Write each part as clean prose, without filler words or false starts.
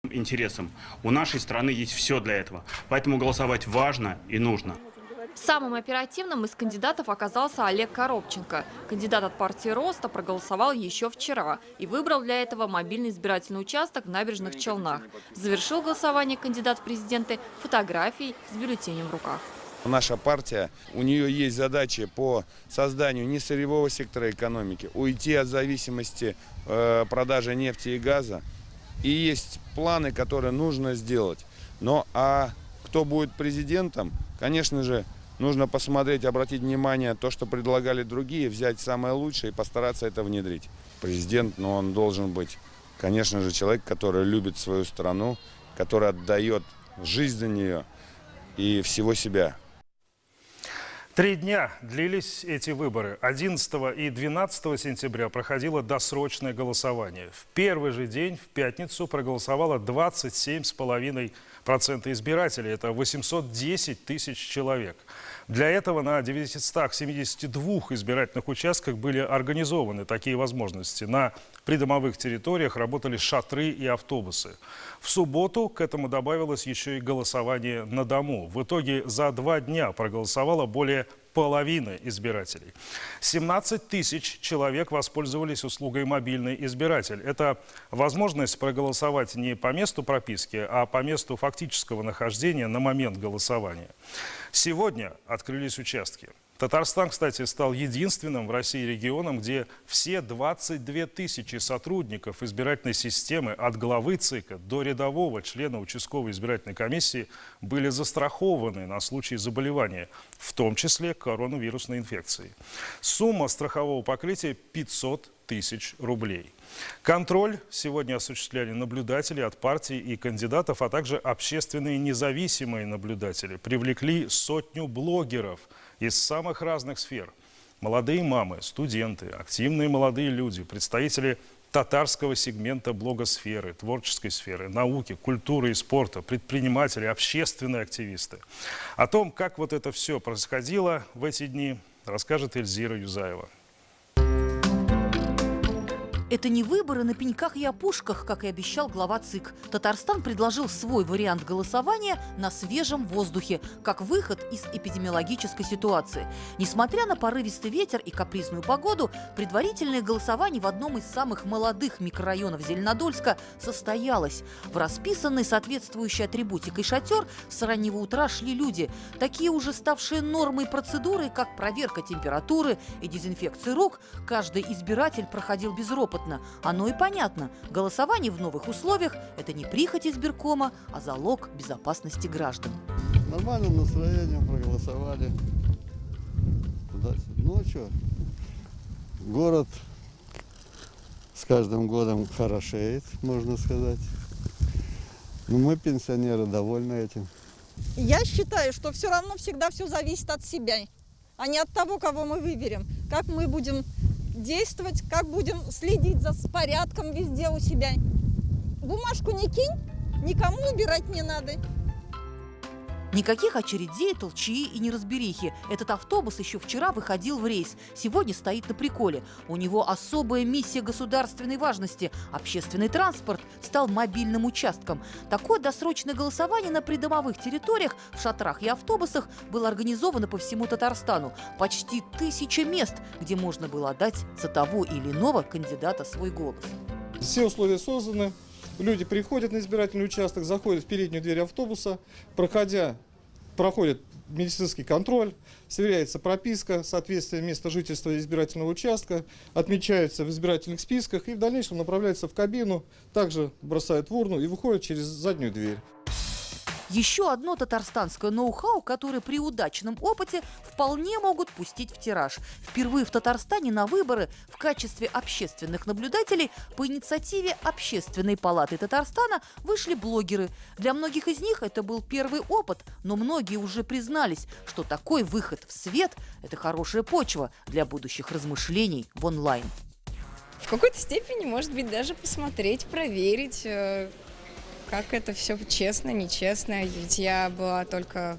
интересам. У нашей страны есть все для этого. Поэтому голосовать важно и нужно. Самым оперативным из кандидатов оказался Олег Коробченко. Кандидат от партии «Роста» проголосовал еще вчера и выбрал для этого мобильный избирательный участок в Набережных Челнах. Завершил голосование кандидат в президенты фотографией с бюллетенем в руках. Наша партия, у нее есть задачи по созданию несырьевого сектора экономики, уйти от зависимости продажи нефти и газа. И есть планы, которые нужно сделать. А кто будет президентом, конечно же, нужно посмотреть, обратить внимание на то, что предлагали другие, взять самое лучшее и постараться это внедрить. Президент, он должен быть, конечно же, человек, который любит свою страну, который отдает жизнь за нее и всего себя. 3 дня длились эти выборы. 11 и 12 сентября проходило досрочное голосование. В первый же день, в пятницу, проголосовало 27,5% избирателей. Это 810 тысяч человек. Для этого на 972 избирательных участках были организованы такие возможности. На придомовых территориях работали шатры и автобусы. В субботу к этому добавилось еще и голосование на дому. В итоге за 2 дня проголосовало более половины избирателей. 17 тысяч человек воспользовались услугой «Мобильный избиратель». Это возможность проголосовать не по месту прописки, а по месту фактического нахождения на момент голосования. Сегодня открылись участки. Татарстан, кстати, стал единственным в России регионом, где все 22 тысячи сотрудников избирательной системы от главы ЦИКа до рядового члена участковой избирательной комиссии были застрахованы на случай заболевания, в том числе коронавирусной инфекцией. Сумма страхового покрытия 500 тысяч рублей. Контроль сегодня осуществляли наблюдатели от партий и кандидатов, а также общественные независимые наблюдатели. Привлекли 100 блогеров из самых разных сфер. Молодые мамы, студенты, активные молодые люди, представители татарского сегмента блогосферы, творческой сферы, науки, культуры и спорта, предприниматели, общественные активисты. О том, как вот это все происходило в эти дни, расскажет Эльзира Юзаева. Это не выборы на пеньках и опушках, как и обещал глава ЦИК. Татарстан предложил свой вариант голосования на свежем воздухе, как выход из эпидемиологической ситуации. Несмотря на порывистый ветер и капризную погоду, предварительное голосование в одном из самых молодых микрорайонов Зеленодольска состоялось. В расписанный соответствующей атрибутикой шатер с раннего утра шли люди. Такие уже ставшие нормой процедуры, как проверка температуры и дезинфекция рук, каждый избиратель проходил безропотно. Оно и понятно. Голосование в новых условиях – это не прихоть избиркома, а залог безопасности граждан. Нормальным настроением проголосовали. Ну что, город с каждым годом хорошеет, можно сказать. Но мы, пенсионеры, довольны этим. Я считаю, что все равно всегда все зависит от себя, а не от того, кого мы выберем. Как мы будем действовать, как будем следить за порядком везде у себя. Бумажку не кинь, никому убирать не надо. Никаких очередей, толчии и неразберихи. Этот автобус еще вчера выходил в рейс. Сегодня стоит на приколе. У него особая миссия государственной важности. Общественный транспорт стал мобильным участком. Такое досрочное голосование на придомовых территориях, в шатрах и автобусах было организовано по всему Татарстану. Почти 1000 мест, где можно было отдать за того или иного кандидата свой голос. Все условия созданы. Люди приходят на избирательный участок, заходят в переднюю дверь автобуса, проходят медицинский контроль, сверяется прописка, соответствие места жительства избирательного участка, отмечаются в избирательных списках и в дальнейшем направляются в кабину, также бросают в урну и выходят через заднюю дверь. Еще одно татарстанское ноу-хау, которое при удачном опыте вполне могут пустить в тираж. Впервые в Татарстане на выборы в качестве общественных наблюдателей по инициативе Общественной палаты Татарстана вышли блогеры. Для многих из них это был первый опыт, но многие уже признались, что такой выход в свет – это хорошая почва для будущих размышлений в онлайн. В какой-то степени, может быть, даже посмотреть, проверить, как это все честно, нечестно. Ведь я была только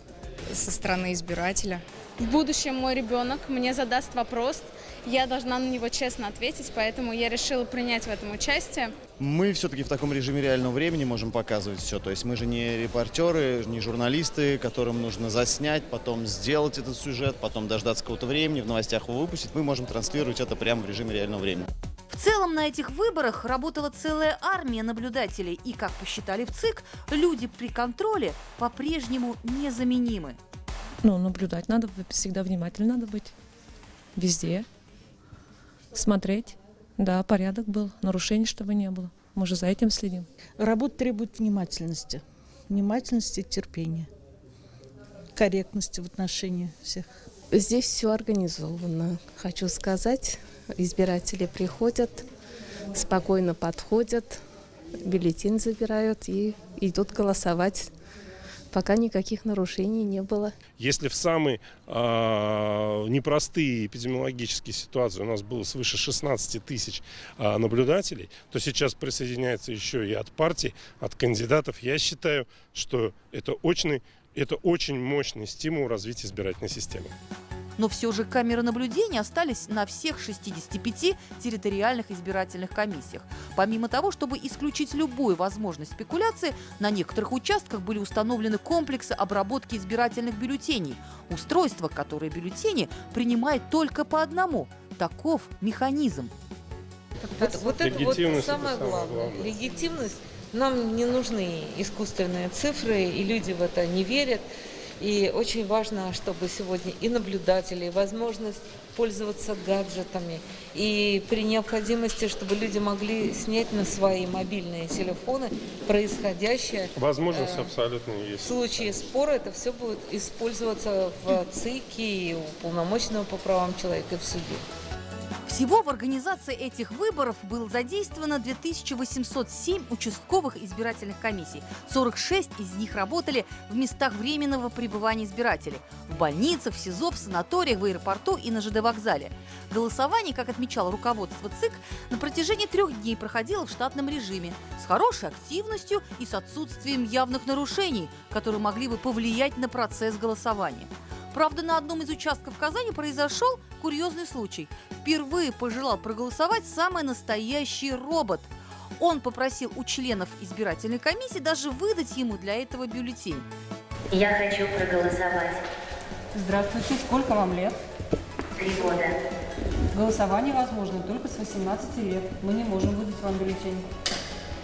со стороны избирателя. В будущем мой ребенок мне задаст вопрос, я должна на него честно ответить, поэтому я решила принять в этом участие. Мы все-таки в таком режиме реального времени можем показывать все. То есть мы же не репортеры, не журналисты, которым нужно заснять, потом сделать этот сюжет, потом дождаться какого-то времени, в новостях его выпустить. Мы можем транслировать это прямо в режиме реального времени. В целом на этих выборах работала целая армия наблюдателей. И, как посчитали в ЦИК, люди при контроле по-прежнему незаменимы. Наблюдать надо, всегда внимательно надо быть. Везде. Смотреть. Да, порядок был, нарушений чтобы не было. Мы же за этим следим. Работа требует внимательности. Внимательности и терпения. Корректности в отношении всех. Здесь все организовано. Хочу сказать, избиратели приходят, спокойно подходят, бюллетень забирают и идут голосовать. Пока никаких нарушений не было. Если в самые непростые эпидемиологические ситуации у нас было свыше 16 тысяч наблюдателей, то сейчас присоединяется еще и от партий, от кандидатов. Я считаю, что это очень мощный стимул развития избирательной системы. Но все же камеры наблюдения остались на всех 65 территориальных избирательных комиссиях. Помимо того, чтобы исключить любую возможность спекуляции, на некоторых участках были установлены комплексы обработки избирательных бюллетеней. Устройство, которое бюллетени принимает только по одному. Таков механизм. Вот это самое главное. Легитимность. Нам не нужны искусственные цифры, и люди в это не верят. И очень важно, чтобы сегодня и наблюдатели, и возможность пользоваться гаджетами, и при необходимости, чтобы люди могли снять на свои мобильные телефоны происходящее. Возможность абсолютно есть. В случае спора это все будет использоваться в ЦИКе, и у полномочного по правам человека, и в суде. Всего в организации этих выборов было задействовано 2807 участковых избирательных комиссий. 46 из них работали в местах временного пребывания избирателей. В больницах, в СИЗО, в санаториях, в аэропорту и на ЖД-вокзале. Голосование, как отмечало руководство ЦИК, на протяжении 3 дней проходило в штатном режиме. С хорошей активностью и с отсутствием явных нарушений, которые могли бы повлиять на процесс голосования. Правда, на одном из участков Казани произошел курьезный случай. Впервые пожелал проголосовать самый настоящий робот. Он попросил у членов избирательной комиссии даже выдать ему для этого бюллетень. Я хочу проголосовать. Здравствуйте, сколько вам лет? 3 года. Голосование возможно только с 18 лет. Мы не можем выдать вам бюллетень.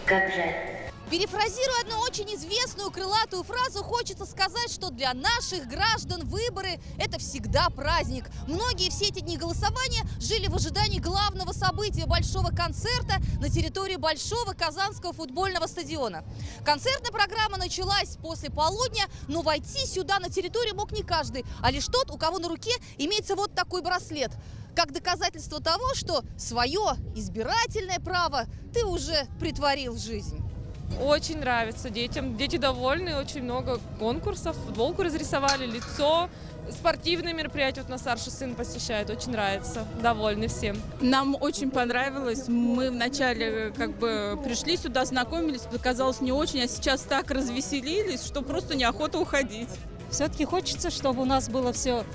Как жаль. Перефразируя одну очень известную крылатую фразу, хочется сказать, что для наших граждан выборы – это всегда праздник. Многие все эти дни голосования жили в ожидании главного события – большого концерта на территории Большого Казанского футбольного стадиона. Концертная программа началась после полудня, но войти сюда на территорию мог не каждый, а лишь тот, у кого на руке имеется вот такой браслет. Как доказательство того, что свое избирательное право ты уже претворил в жизнь. Очень нравится детям. Дети довольны, очень много конкурсов. Футболку разрисовали, лицо. Спортивные мероприятия вот у нас старший сын посещает, очень нравится. Довольны всем. Нам очень понравилось. Мы вначале пришли сюда, знакомились, показалось не очень, а сейчас так развеселились, что просто неохота уходить. Все-таки хочется, чтобы у нас было все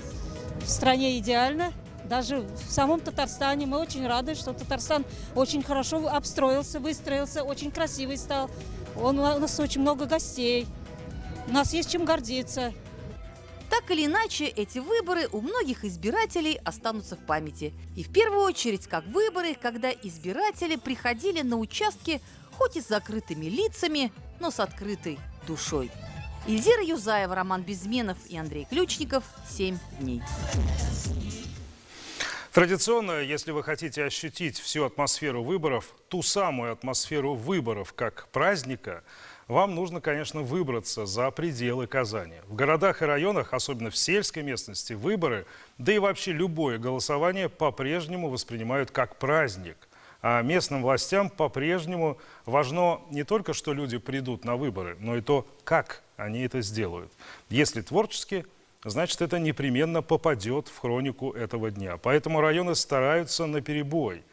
в стране идеально. Даже в самом Татарстане мы очень рады, что Татарстан очень хорошо обстроился, выстроился, очень красивый стал. У нас очень много гостей. У нас есть чем гордиться. Так или иначе, эти выборы у многих избирателей останутся в памяти. И в первую очередь, как выборы, когда избиратели приходили на участки хоть и с закрытыми лицами, но с открытой душой. Эльзира Юзаева, Роман Безменов и Андрей Ключников. 7 дней. Традиционно, если вы хотите ощутить всю атмосферу выборов, ту самую атмосферу выборов как праздника, вам нужно, конечно, выбраться за пределы Казани. В городах и районах, особенно в сельской местности, выборы, да и вообще любое голосование по-прежнему воспринимают как праздник. А местным властям по-прежнему важно не только, что люди придут на выборы, но и то, как они это сделают. Если творчески, значит, это непременно попадет в хронику этого дня. Поэтому районы стараются наперебой.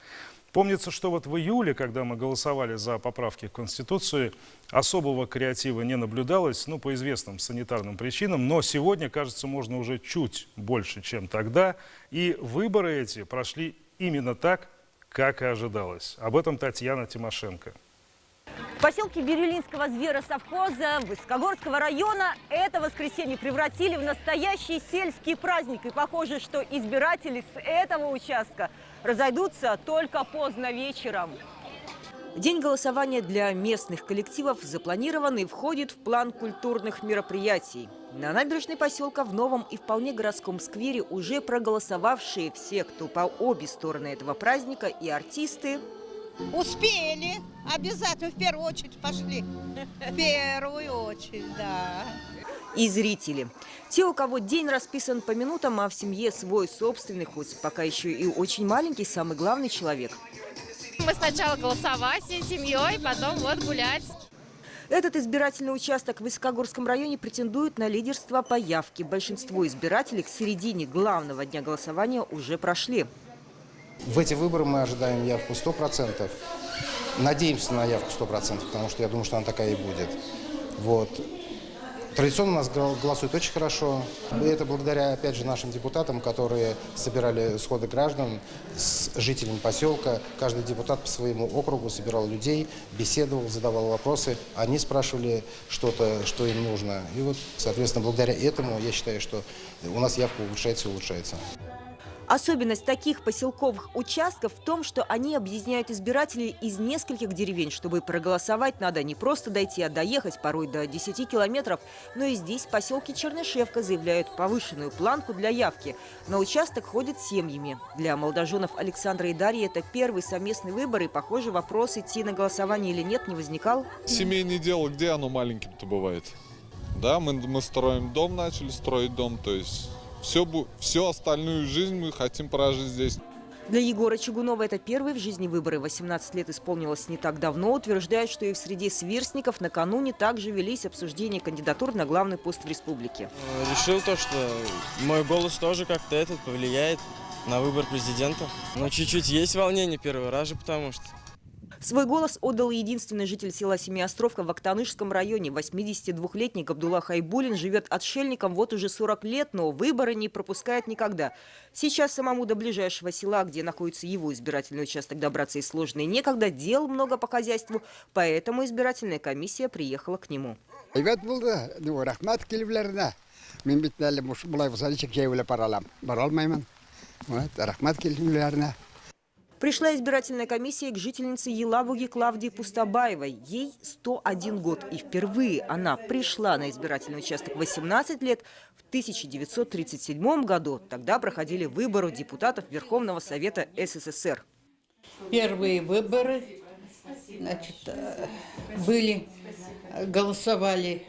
Помнится, что вот в июле, когда мы голосовали за поправки к Конституции, особого креатива не наблюдалось, по известным санитарным причинам, но сегодня, кажется, можно уже чуть больше, чем тогда, и выборы эти прошли именно так, как и ожидалось. Об этом Татьяна Тимошенко. В поселке Бирюлинского зверосовхоза Высокогорского района это воскресенье превратили в настоящий сельский праздник. И похоже, что избиратели с этого участка разойдутся только поздно вечером. День голосования для местных коллективов запланирован и входит в план культурных мероприятий. На набережной поселка в новом и вполне городском сквере уже проголосовавшие все, кто по обе стороны этого праздника, и артисты. Успели. Обязательно в первую очередь пошли. В первую очередь, да. И зрители. Те, у кого день расписан по минутам, а в семье свой собственный, хоть пока еще и очень маленький, самый главный человек. Мы сначала голосовать всей семьей, потом вот гулять. Этот избирательный участок в Высокогорском районе претендует на лидерство по явке. Большинство избирателей к середине главного дня голосования уже прошли. В эти выборы мы ожидаем явку 100%. Надеемся на явку 100%, потому что я думаю, что она такая и будет. Вот. Традиционно у нас голосуют очень хорошо. И это благодаря, опять же, нашим депутатам, которые собирали сходы граждан с жителями поселка. Каждый депутат по своему округу собирал людей, беседовал, задавал вопросы. Они спрашивали что-то, что им нужно. И вот, соответственно, благодаря этому я считаю, что у нас явка улучшается и улучшается. Особенность таких поселковых участков в том, что они объединяют избирателей из нескольких деревень. Чтобы проголосовать, надо не просто дойти, а доехать порой до 10 километров. Но и здесь, в поселке Чернышевка, заявляют повышенную планку для явки. На участок ходят семьями. Для молодоженов Александра и Дарьи это первый совместный выбор. И, похоже, вопрос, идти на голосование или нет, не возникал. Семейное дело, где оно маленьким-то бывает? Да, мы строим дом, начали строить дом, то есть... Всю остальную жизнь мы хотим прожить здесь. Для Егора Чугунова это первые в жизни выборы. 18 лет исполнилось не так давно. Утверждает, что и в среде сверстников накануне также велись обсуждения кандидатур на главный пост в республике. Решил то, что мой голос тоже как-то повлияет на выбор президента. Но чуть-чуть есть волнение первый раз же, потому что... Свой голос отдал единственный житель села Семиостровка в Актанышском районе. 82-летний Габдулла Хайбулин живет отшельником вот уже 40 лет, но выборы не пропускает никогда. Сейчас самому до ближайшего села, где находится его избирательный участок, добраться и сложно и некогда. Дел много по хозяйству, поэтому избирательная комиссия приехала к нему. Пришла избирательная комиссия к жительнице Елабуги Клавдии Пустобаевой. Ей 101 год. И впервые она пришла на избирательный участок 18 лет в 1937 году. Тогда проходили выборы депутатов Верховного Совета СССР. Первые выборы, голосовали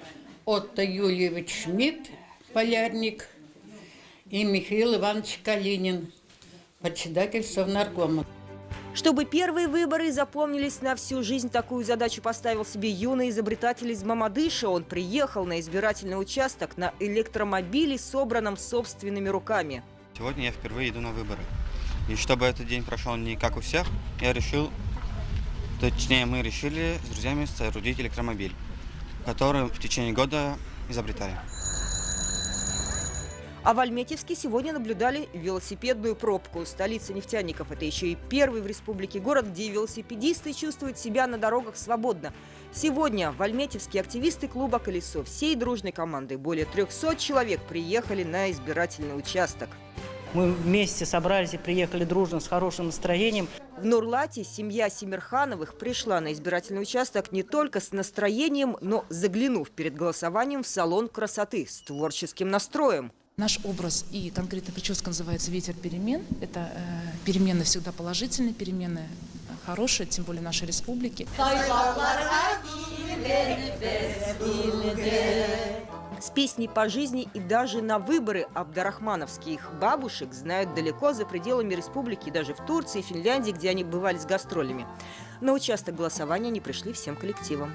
Отто Юльевич Шмидт, полярник, и Михаил Иванович Калинин, председатель Совнаркома. Чтобы первые выборы запомнились на всю жизнь, такую задачу поставил себе юный изобретатель из Мамадыша. Он приехал на избирательный участок на электромобиле, собранном собственными руками. Сегодня я впервые иду на выборы. И чтобы этот день прошел не как у всех, мы решили с друзьями соорудить электромобиль, который в течение года изобретали. А в Альметьевске сегодня наблюдали велосипедную пробку. Столица нефтяников – это еще и первый в республике город, где велосипедисты чувствуют себя на дорогах свободно. Сегодня в Альметьевске активисты клуба «Колесо» всей дружной командой, более 300 человек, приехали на избирательный участок. Мы вместе собрались и приехали дружно, с хорошим настроением. В Нурлате семья Семирхановых пришла на избирательный участок не только с настроением, но заглянув перед голосованием в салон красоты с творческим настроем. Наш образ и конкретно прическа называется «Ветер перемен». Это перемены всегда положительные, перемены хорошие, тем более нашей республики. С песней по жизни и даже на выборы абдарахмановских бабушек знают далеко за пределами республики, даже в Турции, Финляндии, где они бывали с гастролями. На участок голосования они пришли всем коллективом.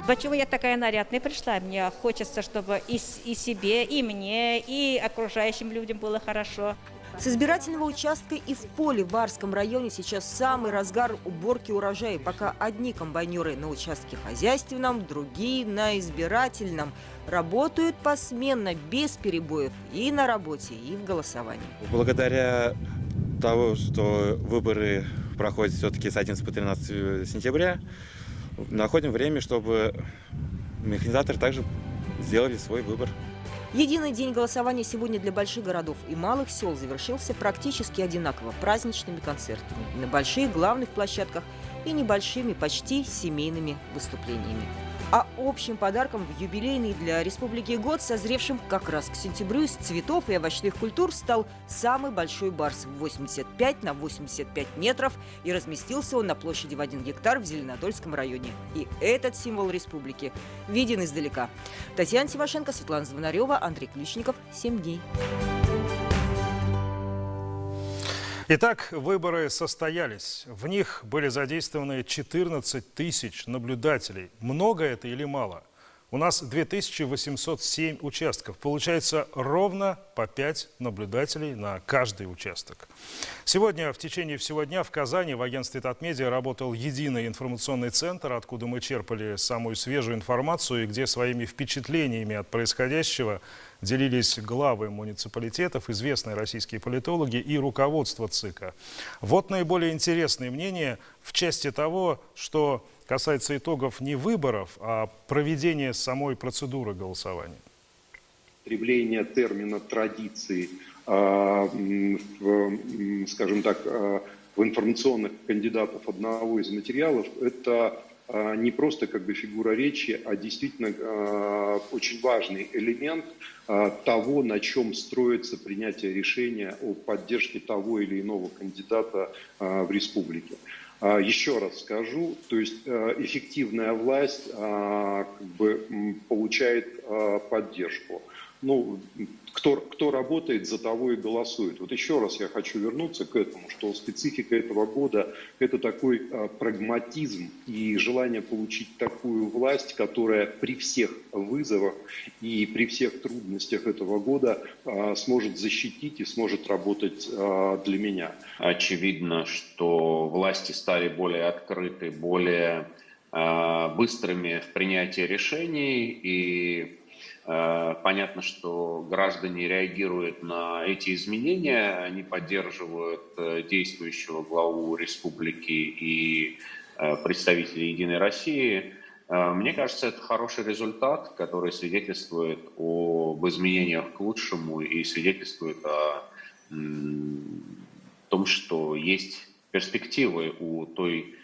Почему я такая нарядная пришла? Мне хочется, чтобы и себе, и мне, и окружающим людям было хорошо. С избирательного участка и в поле в Барском районе сейчас самый разгар уборки урожая. Пока одни комбайнеры на участке хозяйственном, другие на избирательном. Работают посменно, без перебоев и на работе, и в голосовании. Благодаря того, что выборы проходят все-таки с 11 по 13 сентября, находим время, чтобы механизаторы также сделали свой выбор. Единый день голосования сегодня для больших городов и малых сел завершился практически одинаково праздничными концертами на больших главных площадках и небольшими, почти семейными выступлениями. А общим подарком в юбилейный для республики год, созревшим как раз к сентябрю из цветов и овощных культур, стал самый большой барс в 85 на 85 метров, и разместился он на площади в 1 гектар в Зеленодольском районе. И этот символ республики виден издалека. Татьяна Тимошенко, Светлана Звонарева, Андрей Ключников. 7 дней. Итак, выборы состоялись. В них были задействованы 14 тысяч наблюдателей. Много это или мало? У нас 2807 участков. Получается ровно по 5 наблюдателей на каждый участок. Сегодня в течение всего дня в Казани в агентстве Татмедиа работал единый информационный центр, откуда мы черпали самую свежую информацию и где своими впечатлениями от происходящего делились главы муниципалитетов, известные российские политологи и руководство ЦИКа. Вот наиболее интересные мнения в части того, что касается итогов не выборов, а проведения самой процедуры голосования. Употребление термина «традиции», скажем так, в информационных кандидатов одного из материалов – это не просто как бы фигура речи, а действительно очень важный элемент того, на чем строится принятие решения о поддержке того или иного кандидата в республике. Еще раз скажу, то есть эффективная власть как бы получает поддержку. Ну, кто работает, за того и голосует. Вот еще раз я хочу вернуться к этому, что специфика этого года – это такой прагматизм и желание получить такую власть, которая при всех вызовах и при всех трудностях этого года сможет защитить и сможет работать для меня. Очевидно, что власти стали более открыты, более быстрыми в принятии решений, и понятно, что граждане реагируют на эти изменения, они поддерживают действующего главу республики и представителей «Единой России». Мне кажется, это хороший результат, который свидетельствует об изменениях к лучшему и свидетельствует о том, что есть перспективы у той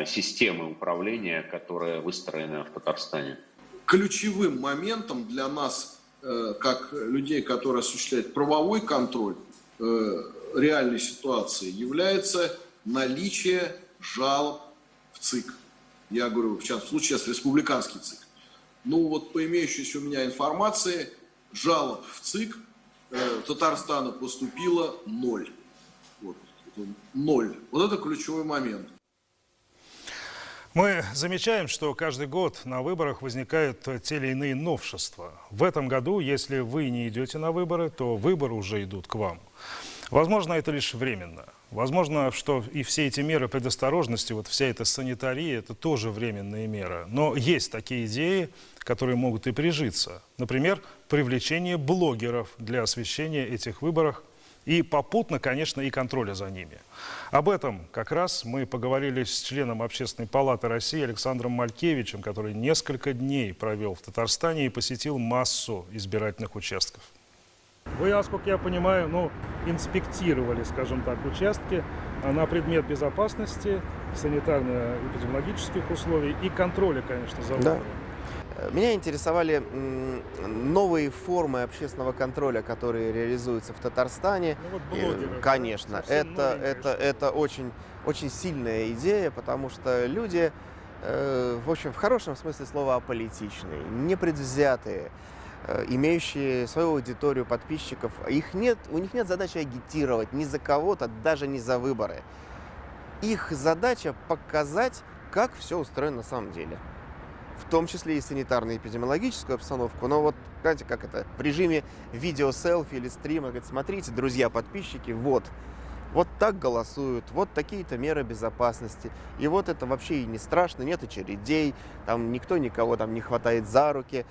системы управления, которая выстроена в Татарстане. Ключевым моментом для нас, как людей, которые осуществляют правовой контроль реальной ситуации, является наличие жалоб в ЦИК. Я говорю, в случае с республиканский ЦИК. Ну вот по имеющейся у меня информации, жалоб в ЦИК Татарстана поступило 0. Вот, 0. Вот это ключевой момент. Мы замечаем, что каждый год на выборах возникают те или иные новшества. В этом году, если вы не идете на выборы, то выборы уже идут к вам. Возможно, это лишь временно. Возможно, что и все эти меры предосторожности, вот вся эта санитария, это тоже временные меры. Но есть такие идеи, которые могут и прижиться. Например, привлечение блогеров для освещения этих выборов и попутно, конечно, и контроля за ними. Об этом как раз мы поговорили с членом Общественной палаты России Александром Малькевичем, который несколько дней провел в Татарстане и посетил массу избирательных участков. Вы, насколько я понимаю, инспектировали, скажем так, участки на предмет безопасности, санитарно-эпидемиологических условий и контроля, конечно, за выборами. Меня интересовали новые формы общественного контроля, которые реализуются в Татарстане. Блогеры, конечно, это очень, очень сильная идея, потому что люди, в общем, в хорошем смысле слова, аполитичные, непредвзятые, имеющие свою аудиторию подписчиков. У них нет задачи агитировать ни за кого-то, даже не за выборы. Их задача показать, как все устроено на самом деле. в том числе и санитарно-эпидемиологическую обстановку. Но вот, знаете, как это, в режиме видео-селфи или стрима, говорит, смотрите, друзья, подписчики, вот так голосуют, вот такие-то меры безопасности. И вот это вообще и не страшно, нет очередей, там никто никого там не хватает за руки.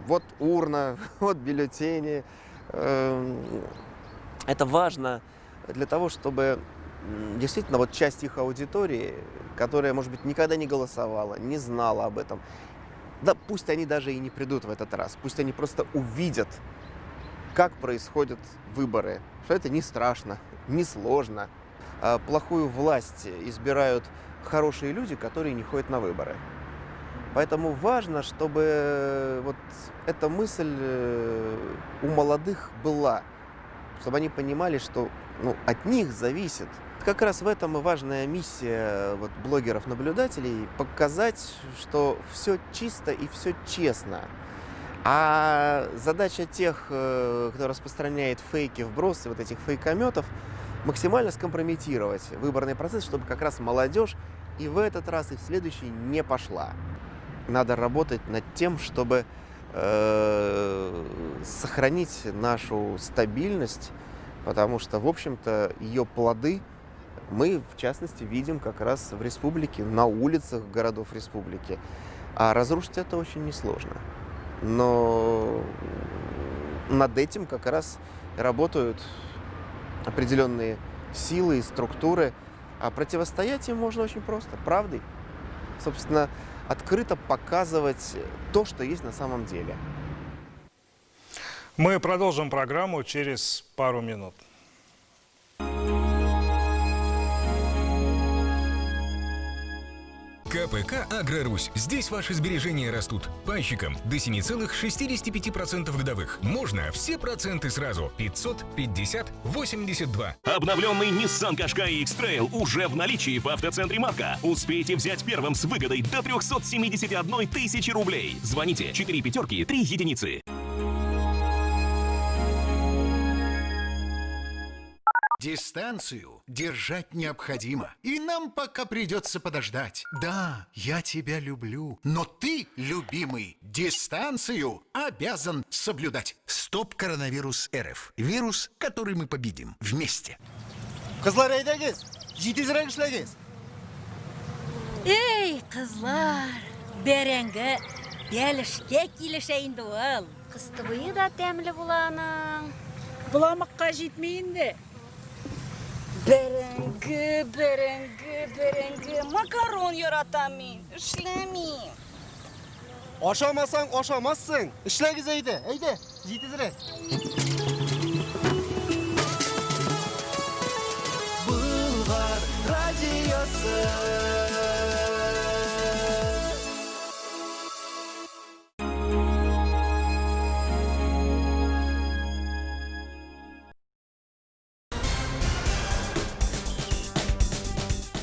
Вот урна, вот бюллетени. Это важно для того, чтобы действительно вот часть их аудитории, которая, может быть, никогда не голосовала, не знала об этом, да пусть они даже и не придут в этот раз, пусть они просто увидят, как происходят выборы, что это не страшно, не сложно. Плохую власть избирают хорошие люди, которые не ходят на выборы. Поэтому важно, чтобы вот эта мысль у молодых была, чтобы они понимали, что от них зависит. Как раз в этом и важная миссия блогеров-наблюдателей – показать, что все чисто и все честно. А задача тех, кто распространяет фейки, вбросы вот этих фейкометов, максимально скомпрометировать выборный процесс, чтобы как раз молодежь и в этот раз, и в следующий не пошла. Надо работать над тем, чтобы сохранить нашу стабильность, потому что, в общем-то, ее плоды мы, в частности, видим как раз в республике, на улицах городов республики. А разрушить это очень несложно. Но над этим как раз работают определенные силы и структуры. А противостоять им можно очень просто, правдой. Собственно, открыто показывать то, что есть на самом деле. Мы продолжим программу через пару минут. КПК «Агрорусь». Здесь ваши сбережения растут. Пайщикам до 7,65% годовых. Можно все проценты сразу. 550, 82. Обновленный Nissan Qashqai X-Trail уже в наличии в автоцентре «Марка». Успейте взять первым с выгодой до 371 тысячи рублей. Звоните 4 пятерки 3 единицы. Дистанцию держать необходимо. И нам пока придется подождать. Да, я тебя люблю, но ты, любимый, дистанцию обязан соблюдать. Стоп коронавирус РФ. Вирус, который мы победим вместе. Kızlar eydəgiz, yetizrək işləgiz. Ey kızlar, berenge, gelişke kilişeyindi ol. Kıstıbıyı da temli bulanın. Bulamakka jitmeyin de. Berenge, makaron yaratamayın, işlemeyin. Aşamasan aşamazsın. İşləgiz eydə, yetizrək. Bulvar Radyosu.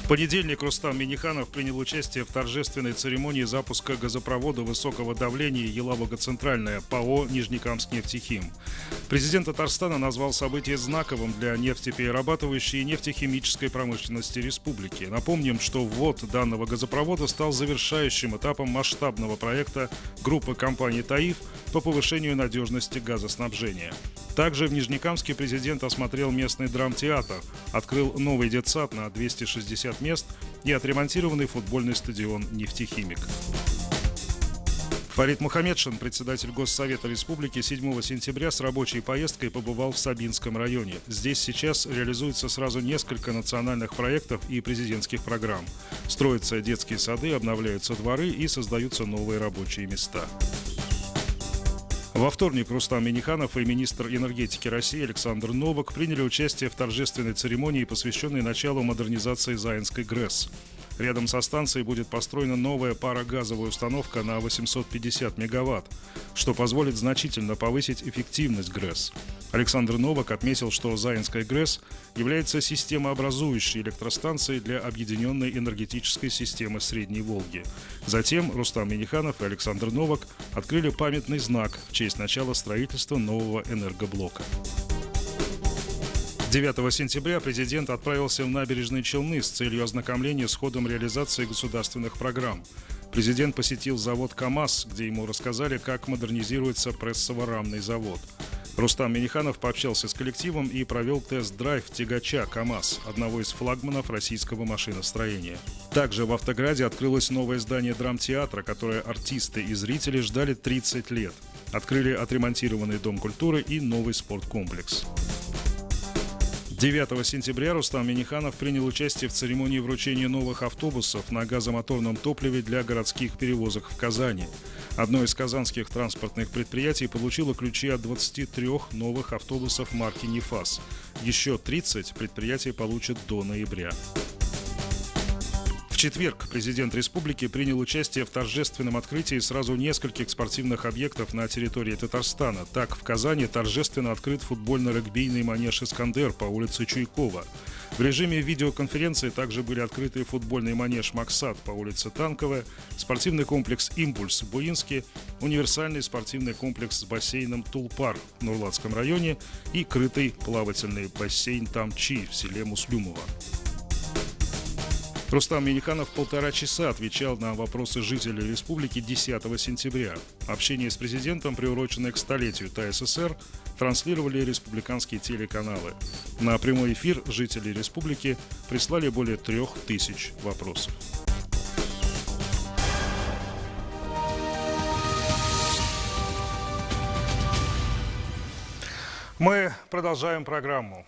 В понедельник Рустам Минниханов принял участие в торжественной церемонии запуска газопровода высокого давления Елабуга-Центральная ПАО «Нижнекамскнефтехим». Президент Татарстана назвал событие знаковым для нефтеперерабатывающей и нефтехимической промышленности республики. Напомним, что ввод данного газопровода стал завершающим этапом масштабного проекта группы компаний «Таиф» по повышению надежности газоснабжения. Также в Нижнекамске президент осмотрел местный драмтеатр, открыл новый детсад на 260 мест и отремонтированный футбольный стадион «Нефтехимик». Фарид Мухаммедшин, председатель Госсовета Республики, 7 сентября с рабочей поездкой побывал в Сабинском районе. Здесь сейчас реализуется сразу несколько национальных проектов и президентских программ. Строятся детские сады, обновляются дворы и создаются новые рабочие места. Во вторник Рустам Минниханов и министр энергетики России Александр Новак приняли участие в торжественной церемонии, посвященной началу модернизации Заинской ГРЭС. Рядом со станцией будет построена новая парогазовая установка на 850 мегаватт, что позволит значительно повысить эффективность ГРЭС. Александр Новак отметил, что Заинская ГРЭС является системообразующей электростанцией для объединенной энергетической системы Средней Волги. Затем Рустам Минниханов и Александр Новак открыли памятный знак в честь начала строительства нового энергоблока. 9 сентября президент отправился в Набережные Челны с целью ознакомления с ходом реализации государственных программ. президент посетил завод КАМАЗ, где ему рассказали, как модернизируется прессово-рамный завод. Рустам Минниханов пообщался с коллективом и провел тест-драйв тягача КАМАЗ, одного из флагманов российского машиностроения. Также в Автограде открылось новое здание драмтеатра, которое артисты и зрители ждали 30 лет. Открыли отремонтированный дом культуры и новый спорткомплекс. 9 сентября Рустам Минниханов принял участие в церемонии вручения новых автобусов на газомоторном топливе для городских перевозок в Казани. Одно из казанских транспортных предприятий получило ключи от 23 новых автобусов марки «Нефас». Еще 30 предприятий получат до ноября. В четверг президент республики принял участие в торжественном открытии сразу нескольких спортивных объектов на территории Татарстана. Так, в Казани торжественно открыт футбольно-регбийный манеж «Искандер» по улице Чуйкова. В режиме видеоконференции также были открыты футбольный манеж «Максат» по улице Танковая, спортивный комплекс «Импульс» в Буинске, универсальный спортивный комплекс с бассейном «Тулпар» в Нурлатском районе и крытый плавательный бассейн «Тамчи» в селе Муслюмово. Рустам Минниханов 1,5 часа отвечал на вопросы жителей республики 10 сентября. Общение с президентом, приуроченное к столетию ТССР, транслировали республиканские телеканалы. На прямой эфир жители республики прислали более 3000 вопросов. Мы продолжаем программу.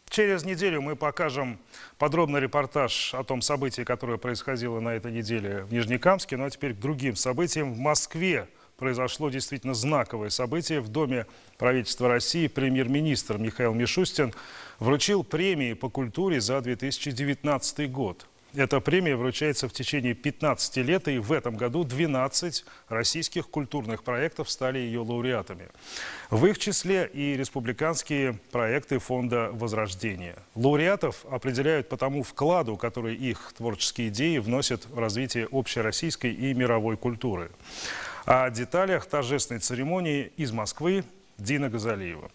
Через неделю мы покажем подробный репортаж о том событии, которое происходило на этой неделе в Нижнекамске. Ну а теперь к другим событиям. В Москве произошло действительно знаковое событие. В Доме правительства России премьер-министр Михаил Мишустин вручил премии по культуре за 2019 год. Эта премия вручается в течение 15 лет, и в этом году 12 российских культурных проектов стали ее лауреатами. В их числе и республиканские проекты Фонда Возрождения. Лауреатов определяют по тому вкладу, который их творческие идеи вносят в развитие общероссийской и мировой культуры. О деталях торжественной церемонии из Москвы Дина Газалиева.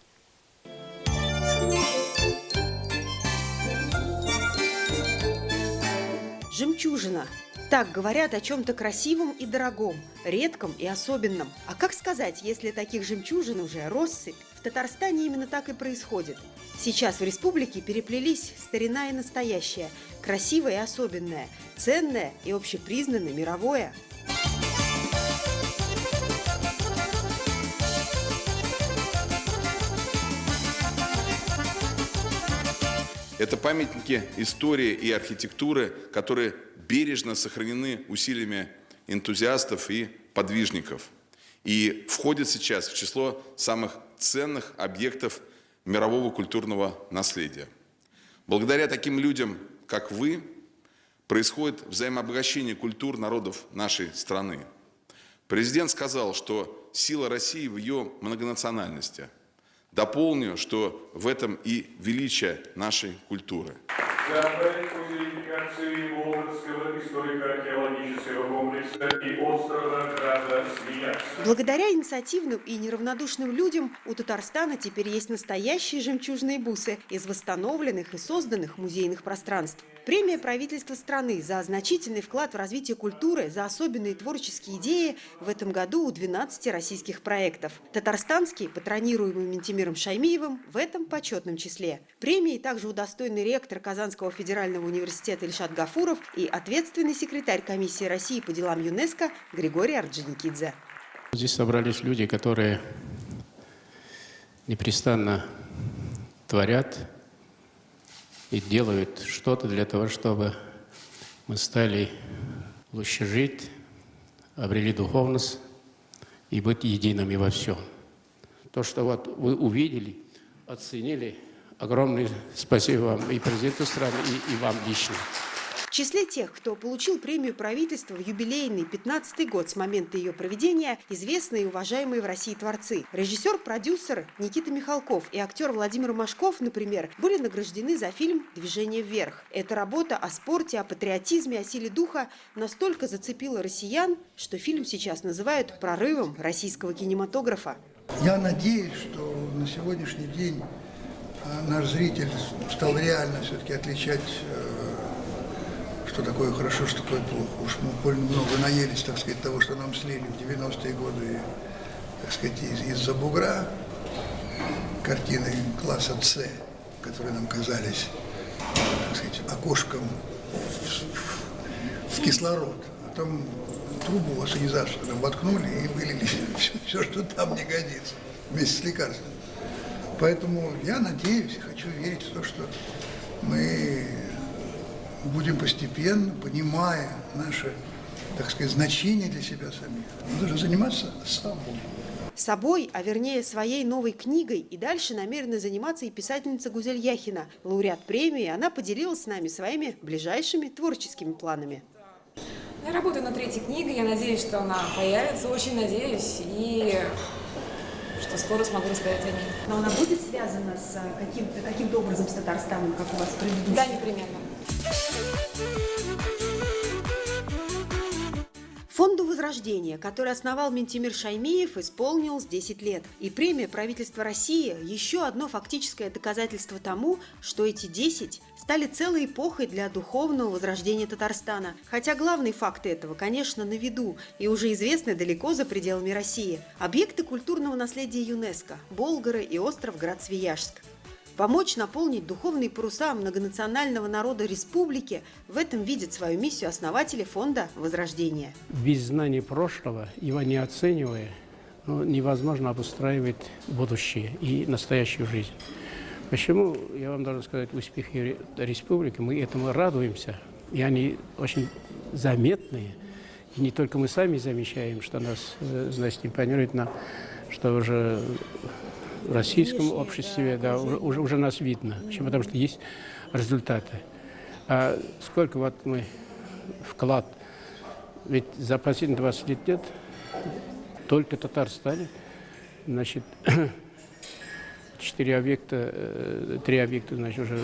Жемчужина. Так говорят о чем-то красивом и дорогом, редком и особенном. А как сказать, если таких жемчужин уже россыпь? В Татарстане именно так и происходит. Сейчас в республике переплелись старина и настоящее, красивое и особенное, ценное и общепризнанное мировое. Это памятники истории и архитектуры, которые бережно сохранены усилиями энтузиастов и подвижников. И входят сейчас в число самых ценных объектов мирового культурного наследия. Благодаря таким людям, как вы, происходит взаимообогащение культур народов нашей страны. Президент сказал, что сила России в ее многонациональности. Дополню, что в этом и величие нашей культуры. За проект музеификации Волжского историко-археологического комплекса и острова града Свияжска. Благодаря инициативным и неравнодушным людям у Татарстана теперь есть настоящие жемчужные бусы из восстановленных и созданных музейных пространств. Премия правительства страны за значительный вклад в развитие культуры, за особенные творческие идеи в этом году у 12 российских проектов. Татарстанский, патронируемый Ментимиром Шаймиевым, в этом почетном числе. Премии также удостоены ректор Казанского федерального университета Ильшат Гафуров и ответственный секретарь комиссии России по делам ЮНЕСКО Григорий Орджоникидзе. Здесь собрались люди, которые непрестанно творят и делают что-то для того, чтобы мы стали лучше жить, обрели духовность и быть едиными во всем. То, что вот вы увидели, оценили, огромное спасибо вам и президенту страны, и вам лично. В числе тех, кто получил премию правительства в юбилейный 15-й год с момента ее проведения, известные и уважаемые в России творцы. Режиссер-продюсер Никита Михалков и актер Владимир Машков, например, были награждены за фильм «Движение вверх». Эта работа о спорте, о патриотизме, о силе духа настолько зацепила россиян, что фильм сейчас называют прорывом российского кинематографа. Я надеюсь, что на сегодняшний день наш зритель стал реально все-таки отличать, что что такое хорошо, что такое плохо. Уж мы больно много наелись, так сказать, того, что нам слили в 90-е годы, так сказать, из-за бугра, картины класса С, которые нам казались, так сказать, окошком в кислород. А там трубу ассенизацию там воткнули и вылили все, что там не годится, вместе с лекарствами. Поэтому я надеюсь и хочу верить в то, что мы будем постепенно, понимая наше, так сказать, значение для себя самих, мы должны заниматься собой. Собой, а вернее своей новой книгой, и дальше намерена заниматься и писательница Гузель Яхина. Лауреат премии, она поделилась с нами своими ближайшими творческими планами. Я работаю над 3-й книгой, я надеюсь, что она появится, очень надеюсь, и что скоро смогу рассказать о ней. Но она будет связана с каким-то образом с Татарстаном, как у вас предыдущий? Да, непременно. Фонду Возрождения, который основал Минтимир Шаймиев, исполнилось 10 лет. И премия правительства России – еще одно фактическое доказательство тому, что эти 10 стали целой эпохой для духовного возрождения Татарстана. Хотя главный факт этого, конечно, на виду и уже известны далеко за пределами России. Объекты культурного наследия ЮНЕСКО – Болгары и остров Град-Свияжск. Помочь наполнить духовные паруса многонационального народа республики – в этом видят свою миссию основатели Фонда Возрождения. Без знания прошлого, его не оценивая, невозможно обустраивать будущее и настоящую жизнь. Почему, я вам должен сказать, успехи республики, мы этому радуемся, и они очень заметные. И не только мы сами замечаем, что нас, значит, импонирует на, что уже в российском обществе, да, уже нас видно. Почему? Потому что есть результаты. А сколько вот мы вклад, ведь за последние 20 лет только в Татарстане, значит, 3 объекта, значит, уже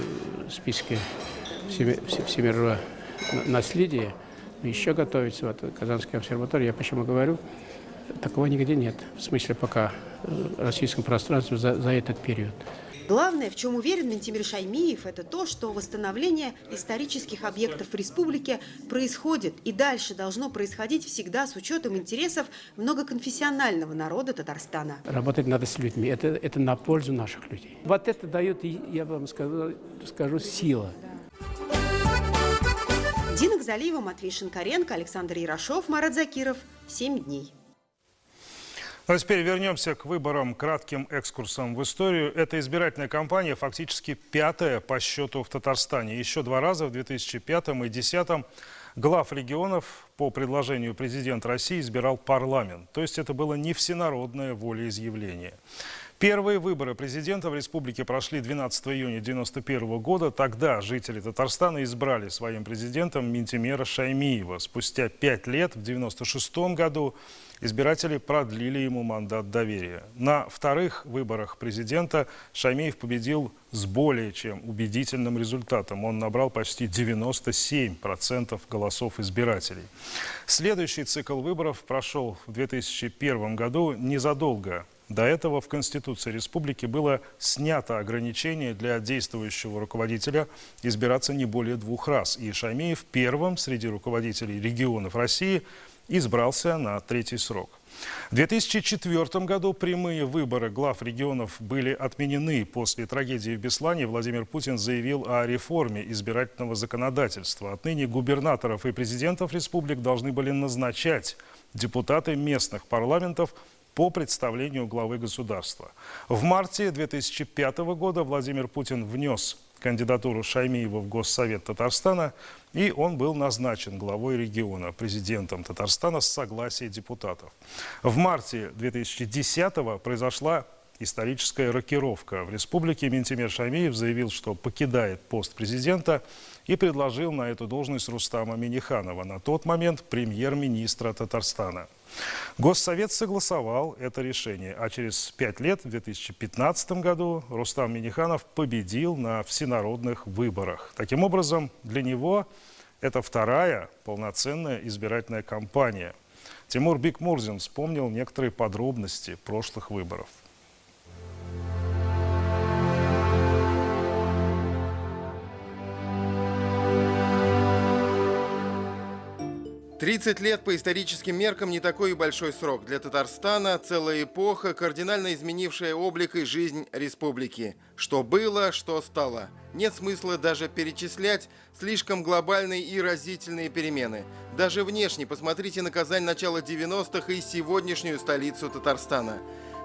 в списке всемирного наследия. Еще готовится вот Казанская обсерватория. Я почему говорю, такого нигде нет. В смысле, пока в российском пространстве за этот период. Главное, в чем уверен Минтимир Шаймиев, это то, что восстановление исторических объектов в республике происходит и дальше должно происходить всегда с учетом интересов многоконфессионального народа Татарстана. Работать надо с людьми. Это на пользу наших людей. Вот это дает, я вам скажу, сила. Дина Гзалиева, Матвей Шинкаренко, Александр Ярошов, Марат Закиров. 7 дней. А теперь вернемся к выборам, кратким экскурсом в историю. Эта избирательная кампания фактически 5-я по счету в Татарстане. Еще 2 раза в 2005 и 2010 глав регионов по предложению президента России избирал парламент. То есть это было не всенародное волеизъявление. Первые выборы президента в республике прошли 12 июня 1991 года. Тогда жители Татарстана избрали своим президентом Минтимира Шаймиева. Спустя 5 лет, в 1996 году, избиратели продлили ему мандат доверия. На вторых выборах президента Шаймиев победил с более чем убедительным результатом. Он набрал почти 97% голосов избирателей. Следующий цикл выборов прошел в 2001 году, незадолго. До этого в Конституции республики было снято ограничение для действующего руководителя избираться не более 2 раз. И Шаймиев первым среди руководителей регионов России избрался на 3-й срок. В 2004 году прямые выборы глав регионов были отменены. После трагедии в Беслане Владимир Путин заявил о реформе избирательного законодательства. Отныне губернаторов и президентов республик должны были назначать депутаты местных парламентов по представлению главы государства. В марте 2005 года Владимир Путин внес кандидатуру Шаймиева в Госсовет Татарстана, и он был назначен главой региона, президентом Татарстана с согласия депутатов. В марте 2010 произошла историческая рокировка. В республике Минтимир Шаймиев заявил, что покидает пост президента, и предложил на эту должность Рустама Минниханова, на тот момент премьер-министра Татарстана. Госсовет согласовал это решение, а через 5 лет, в 2015 году, Рустам Минниханов победил на всенародных выборах. Таким образом, для него это 2-я полноценная избирательная кампания. Тимур Бикмурзин вспомнил некоторые подробности прошлых выборов. 30 лет по историческим меркам не такой и большой срок. Для Татарстана целая эпоха, кардинально изменившая облик и жизнь республики. Что было, что стало. Нет смысла даже перечислять слишком глобальные и разительные перемены. Даже внешне посмотрите на Казань начала 90-х и сегодняшнюю столицу Татарстана.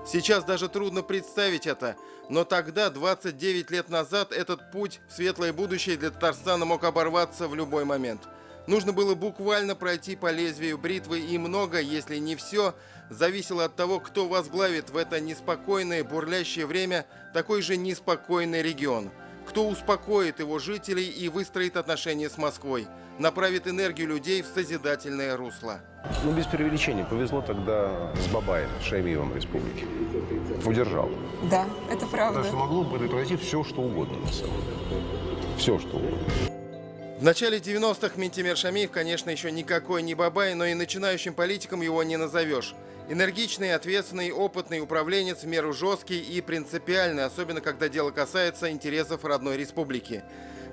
Сейчас даже трудно представить это, но тогда, 29 лет назад, этот путь в светлое будущее для Татарстана мог оборваться в любой момент. Нужно было буквально пройти по лезвию бритвы, и много, если не все, зависело от того, кто возглавит в это неспокойное, бурлящее время такой же неспокойный регион. Кто успокоит его жителей и выстроит отношения с Москвой, направит энергию людей в созидательное русло. Ну, без преувеличения, повезло тогда с Бабаем, Шаймиевым республики. Удержал. Да, это правда. Потому что могло бы произойти все, что угодно, на самом деле. Все, что угодно. В начале 90-х Минтимер Шаймиев, конечно, еще никакой не Бабай, но и начинающим политиком его не назовешь. Энергичный, ответственный, опытный управленец, в меру жесткий и принципиальный, особенно когда дело касается интересов родной республики.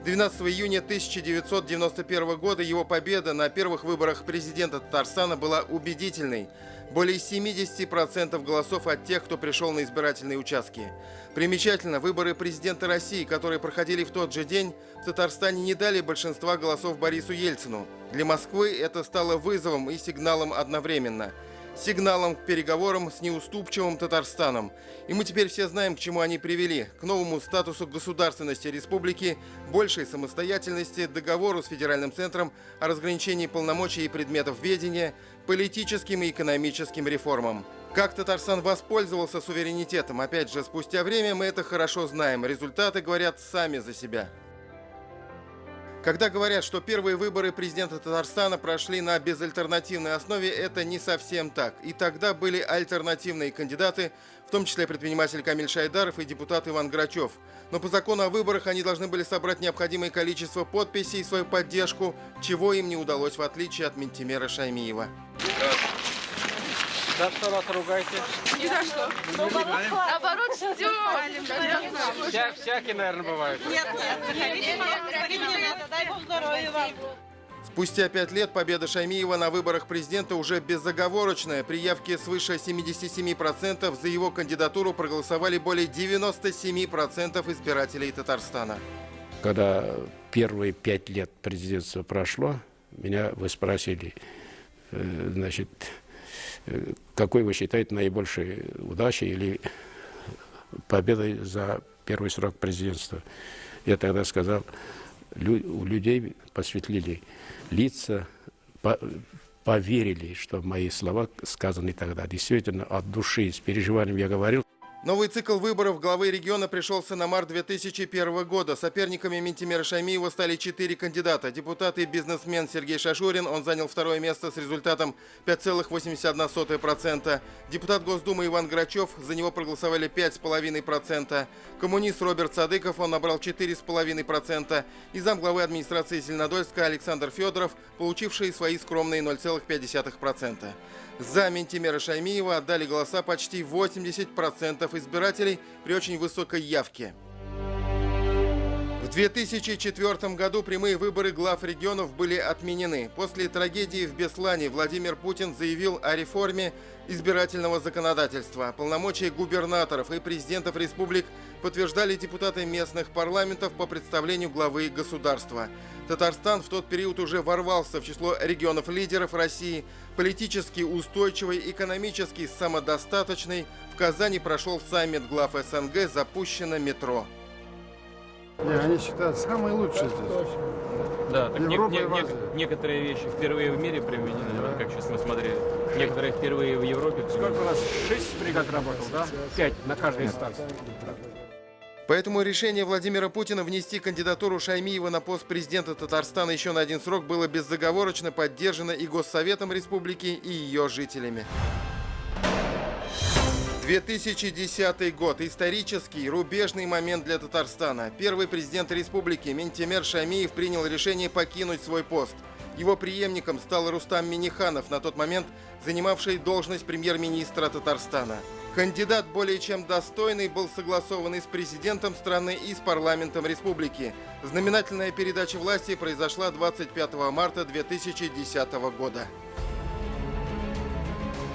12 июня 1991 года его победа на первых выборах президента Татарстана была убедительной. Более 70% голосов от тех, кто пришел на избирательные участки. Примечательно, выборы президента России, которые проходили в тот же день, в Татарстане не дали большинства голосов Борису Ельцину. Для Москвы это стало вызовом и сигналом одновременно. Сигналом к переговорам с неуступчивым Татарстаном. И мы теперь все знаем, к чему они привели. К новому статусу государственности республики, большей самостоятельности, договору с федеральным центром о разграничении полномочий и предметов ведения, политическим и экономическим реформам. Как Татарстан воспользовался суверенитетом? Опять же, спустя время мы это хорошо знаем. Результаты говорят сами за себя. Когда говорят, что первые выборы президента Татарстана прошли на безальтернативной основе, это не совсем так. И тогда были альтернативные кандидаты, в том числе предприниматель Камиль Шайдаров и депутат Иван Грачев. Но по закону о выборах они должны были собрать необходимое количество подписей и свою поддержку, чего им не удалось, в отличие от Минтимера Шаймиева. За что вас ругаете? Ни за что. Наоборот, ждем. Всякие, наверное, бывают. Нет. Дай Бог здоровья вам. Спустя 5 лет победа Шаймиева на выборах президента уже безоговорочная. При явке свыше 77% за его кандидатуру проголосовали более 97% избирателей Татарстана. Когда первые 5 лет президентства прошло, меня вы спросили, значит, какой вы считаете наибольшей удачей или победой за первый срок президентства? Я тогда сказал, у людей посветлели лица, поверили, что мои слова сказаны тогда. Действительно, от души, с переживанием я говорил. Новый цикл выборов главы региона пришелся на март 2001 года. Соперниками Минтимера Шаймиева стали 4 кандидата. Депутат и бизнесмен Сергей Шашурин, он занял второе место с результатом 5,81%. Депутат Госдумы Иван Грачев, за него проголосовали 5,5%. Коммунист Роберт Садыков, он набрал 4,5%. И замглавы администрации Зеленодольска Александр Федоров, получивший свои скромные 0,5%. За Минтимера Шаймиева отдали голоса почти 80% избирателей при очень высокой явке. В 2004 году прямые выборы глав регионов были отменены. После трагедии в Беслане Владимир Путин заявил о реформе избирательного законодательства. Полномочия губернаторов и президентов республик подтверждали депутаты местных парламентов по представлению главы государства. Татарстан в тот период уже ворвался в число регионов-лидеров России. Политически устойчивый, экономически самодостаточный. В Казани прошел саммит глав СНГ, запущено метро. Они считают самые лучшие здесь. Да, так некоторые вещи впервые в мире применены, вот как сейчас мы смотрели. Некоторые впервые в Европе. Сколько у нас? 6 бригад работал, да? 5 на каждой станции. Поэтому решение Владимира Путина внести кандидатуру Шаймиева на пост президента Татарстана еще на один срок было безоговорочно поддержано и Госсоветом республики, и ее жителями. 2010 год. Исторический, рубежный момент для Татарстана. Первый президент республики Минтимер Шаймиев принял решение покинуть свой пост. Его преемником стал Рустам Минниханов, на тот момент занимавший должность премьер-министра Татарстана. Кандидат более чем достойный, был согласованный с президентом страны и с парламентом республики. Знаменательная передача власти произошла 25 марта 2010 года.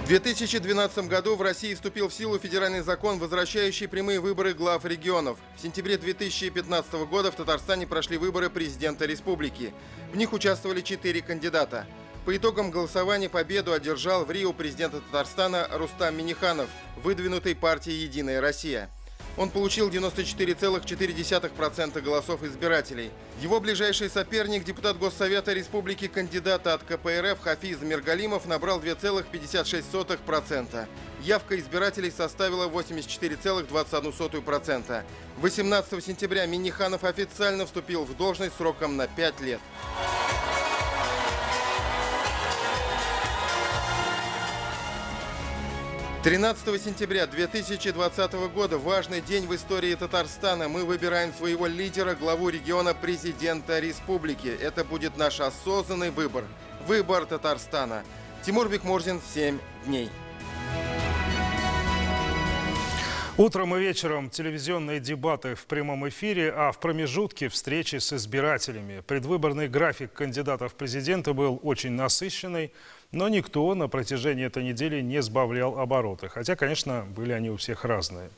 В 2012 году в России вступил в силу федеральный закон, возвращающий прямые выборы глав регионов. В сентябре 2015 года в Татарстане прошли выборы президента республики. В них участвовали 4 кандидата. По итогам голосования победу одержал в Рио президента Татарстана Рустам Минниханов, выдвинутый партией «Единая Россия». Он получил 94,4% голосов избирателей. Его ближайший соперник, депутат Госсовета Республики, кандидата от КПРФ Хафиз Миргалимов, набрал 2,56%. Явка избирателей составила 84,21%. 18 сентября Минниханов официально вступил в должность сроком на 5 лет. – 13 сентября 2020 года, важный день в истории Татарстана. Мы выбираем своего лидера, главу региона, президента республики. Это будет наш осознанный выбор. Выбор Татарстана. Тимур Бекмурзин, 7 дней. Утром и вечером телевизионные дебаты в прямом эфире, а в промежутке встречи с избирателями. Предвыборный график кандидатов в президенты был очень насыщенный, но никто на протяжении этой недели не сбавлял обороты. Хотя, конечно, были они у всех разные.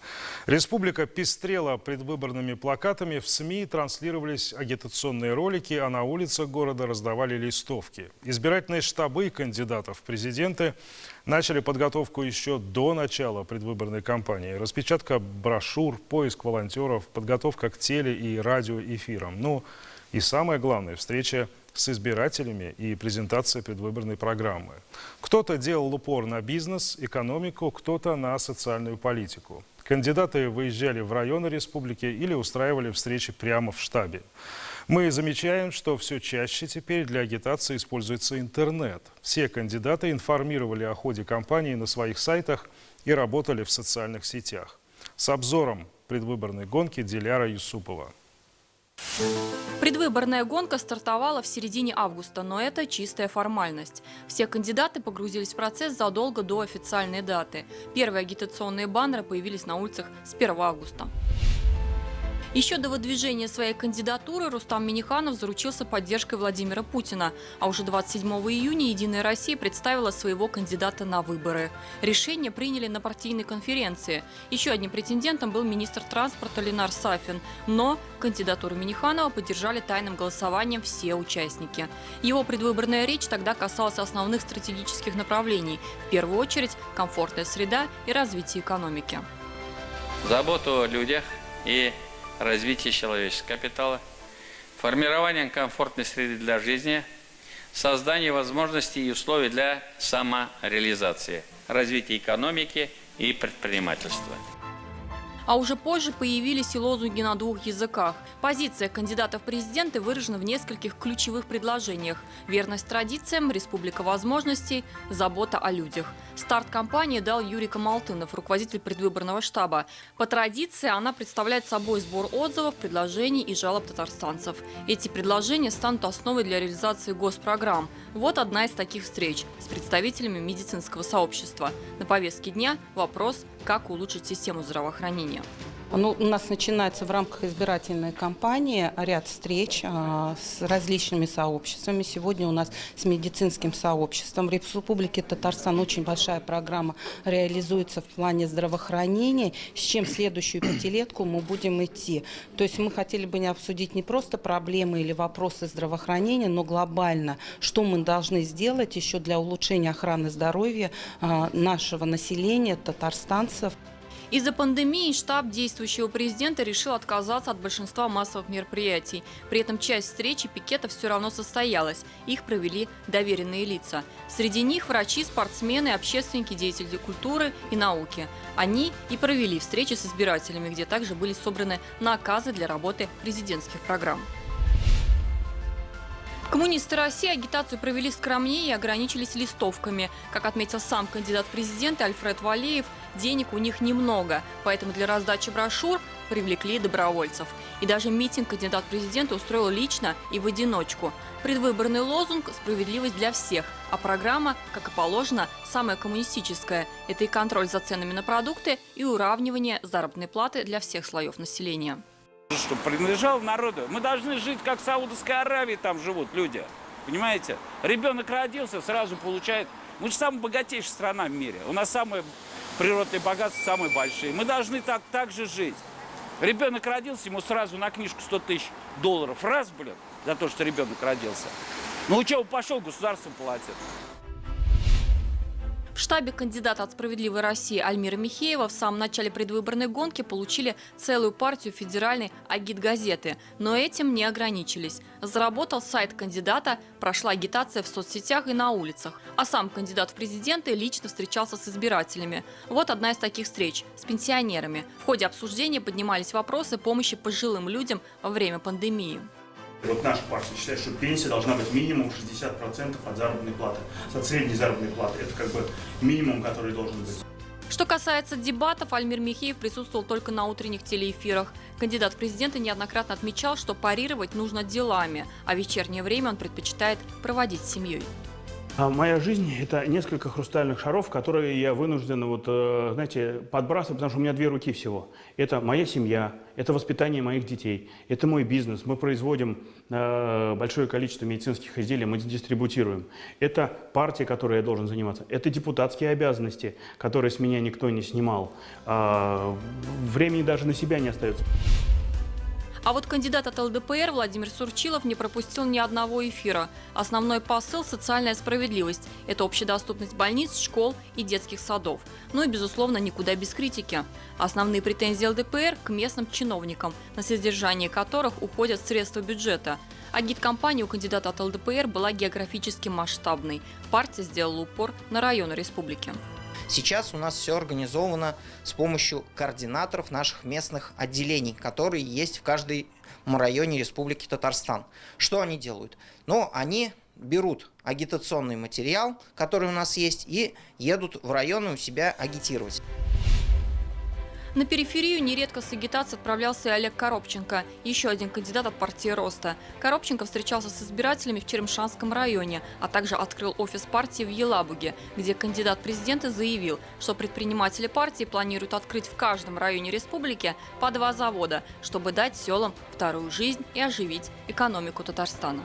Республика пестрела предвыборными плакатами, в СМИ транслировались агитационные ролики, а на улицах города раздавали листовки. Избирательные штабы кандидатов в президенты начали подготовку еще до начала предвыборной кампании. Распечатка брошюр, поиск волонтеров, подготовка к теле- и радиоэфирам. Ну и самое главное – встреча с избирателями и презентация предвыборной программы. Кто-то делал упор на бизнес, экономику, кто-то на социальную политику. Кандидаты выезжали в районы республики или устраивали встречи прямо в штабе. Мы замечаем, что все чаще теперь для агитации используется интернет. Все кандидаты информировали о ходе кампании на своих сайтах и работали в социальных сетях. С обзором предвыборной гонки Диляра Юсупова. Предвыборная гонка стартовала в середине августа, но это чистая формальность. Все кандидаты погрузились в процесс задолго до официальной даты. Первые агитационные баннеры появились на улицах с 1 августа. Еще до выдвижения своей кандидатуры Рустам Минниханов заручился поддержкой Владимира Путина. А уже 27 июня «Единая Россия» представила своего кандидата на выборы. Решение приняли на партийной конференции. Еще одним претендентом был министр транспорта Ленар Сафин. Но кандидатуру Минниханова поддержали тайным голосованием все участники. Его предвыборная речь тогда касалась основных стратегических направлений. В первую очередь комфортная среда и развитие экономики. Заботу о людях и развитие человеческого капитала, формирование комфортной среды для жизни, создание возможностей и условий для самореализации, развития экономики и предпринимательства. А уже позже появились и лозунги на 2 языках. Позиция кандидата в президенты выражена в нескольких ключевых предложениях. Верность традициям, республика возможностей, забота о людях. Старт кампании дал Юрий Камалтынов, руководитель предвыборного штаба. По традиции она представляет собой сбор отзывов, предложений и жалоб татарстанцев. Эти предложения станут основой для реализации госпрограмм. Вот одна из таких встреч с представителями медицинского сообщества. На повестке дня вопрос, как улучшить систему здравоохранения. У нас начинается в рамках избирательной кампании ряд встреч с различными сообществами. Сегодня у нас с медицинским сообществом. В Республике Татарстан очень большая программа реализуется в плане здравоохранения, с чем в следующую пятилетку мы будем идти. То есть мы хотели бы не обсудить не просто проблемы или вопросы здравоохранения, но глобально, что мы должны сделать еще для улучшения охраны здоровья нашего населения, татарстанцев. Из-за пандемии штаб действующего президента решил отказаться от большинства массовых мероприятий. При этом часть встреч и пикетов все равно состоялась. Их провели доверенные лица. Среди них врачи, спортсмены, общественники, деятели культуры и науки. Они и провели встречи с избирателями, где также были собраны наказы для работы президентских программ. Коммунисты России агитацию провели скромнее и ограничились листовками. Как отметил сам кандидат в президенты Альфред Валеев, денег у них немного. Поэтому для раздачи брошюр привлекли добровольцев. И даже митинг кандидат в президенты устроил лично и в одиночку. Предвыборный лозунг «Справедливость для всех», а программа, как и положено, самая коммунистическая. Это и контроль за ценами на продукты, и уравнивание заработной платы для всех слоев населения. Что принадлежало народу. Мы должны жить, как в Саудовской Аравии там живут люди. Понимаете? Ребенок родился, сразу получает. Мы же самая богатейшая страна в мире. У нас самые природные богатства самые большие. Мы должны так же жить. Ребенок родился, ему сразу на книжку $100 000. Раз, блин, за то, что ребенок родился. Ну, учебу пошел, государство платит. В штабе кандидата от «Справедливой России» Альмира Михеева в самом начале предвыборной гонки получили целую партию федеральной агитгазеты. Но этим не ограничились. Заработал сайт кандидата, прошла агитация в соцсетях и на улицах. А сам кандидат в президенты лично встречался с избирателями. Вот одна из таких встреч – с пенсионерами. В ходе обсуждения поднимались вопросы помощи пожилым людям во время пандемии. Вот наша партия считает, что пенсия должна быть минимум 60% от заработной платы, от средней заработной платы. Это как бы минимум, который должен быть. Что касается дебатов, Альмир Михеев присутствовал только на утренних телеэфирах. Кандидат в президенты неоднократно отмечал, что парировать нужно делами, а вечернее время он предпочитает проводить с семьей. Моя жизнь – это несколько хрустальных шаров, которые я вынужден, знаете, подбрасывать, потому что у меня две руки всего. Это моя семья, это воспитание моих детей, это мой бизнес. Мы производим большое количество медицинских изделий, мы дистрибутируем. Это партия, которой я должен заниматься. Это депутатские обязанности, которые с меня никто не снимал. Времени даже на себя не остается. А вот кандидат от ЛДПР Владимир Сурчилов не пропустил ни одного эфира. Основной посыл – социальная справедливость. Это общедоступность больниц, школ и детских садов. Ну и, безусловно, никуда без критики. Основные претензии ЛДПР к местным чиновникам, на содержание которых уходят средства бюджета. Агиткампания у кандидата от ЛДПР была географически масштабной. Партия сделала упор на районы республики. Сейчас у нас все организовано с помощью координаторов наших местных отделений, которые есть в каждом районе Республики Татарстан. Что они делают? Ну, они берут агитационный материал, который у нас есть, и едут в районы у себя агитировать. На периферию нередко с агитацией отправлялся и Олег Коробченко, еще один кандидат от партии Роста. Коробченко встречался с избирателями в Черемшанском районе, а также открыл офис партии в Елабуге, где кандидат в президенты заявил, что предприниматели партии планируют открыть в каждом районе республики по 2 завода, чтобы дать селам вторую жизнь и оживить экономику Татарстана.